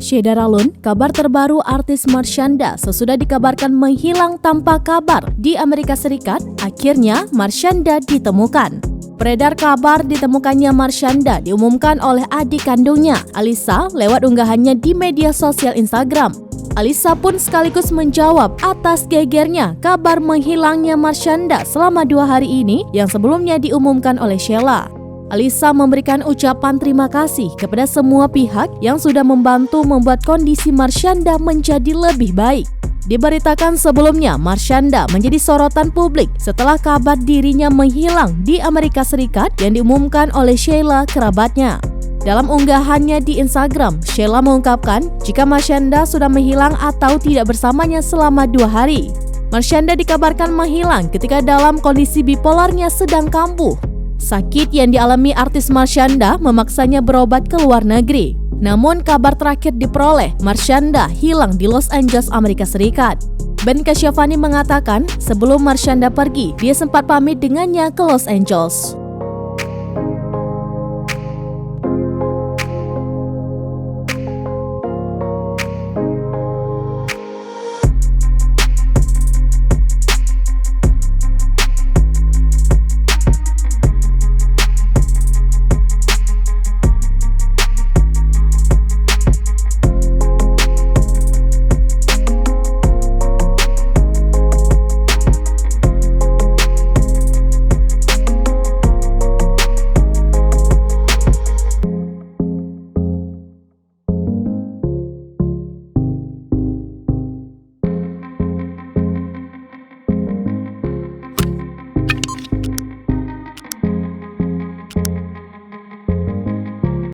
Syeda Ralun, kabar terbaru artis Marshanda sesudah dikabarkan menghilang tanpa kabar di Amerika Serikat, akhirnya Marshanda ditemukan. Beredar kabar ditemukannya Marshanda diumumkan oleh adik kandungnya, Alisa, lewat unggahannya di media sosial Instagram. Alisa pun sekaligus menjawab atas gegernya kabar menghilangnya Marshanda selama 2 hari ini yang sebelumnya diumumkan oleh Sheila. Alisa memberikan ucapan terima kasih kepada semua pihak yang sudah membantu membuat kondisi Marshanda menjadi lebih baik. Diberitakan sebelumnya, Marshanda menjadi sorotan publik setelah kabar dirinya menghilang di Amerika Serikat yang diumumkan oleh Sheila, kerabatnya. Dalam unggahannya di Instagram, Sheila mengungkapkan jika Marshanda sudah menghilang atau tidak bersamanya selama 2 hari. Marshanda dikabarkan menghilang ketika dalam kondisi bipolarnya sedang kambuh. Sakit yang dialami artis Marshanda memaksanya berobat ke luar negeri. Namun kabar terakhir diperoleh, Marshanda hilang di Los Angeles, Amerika Serikat. Ben Kasyafani mengatakan sebelum Marshanda pergi, dia sempat pamit dengannya ke Los Angeles.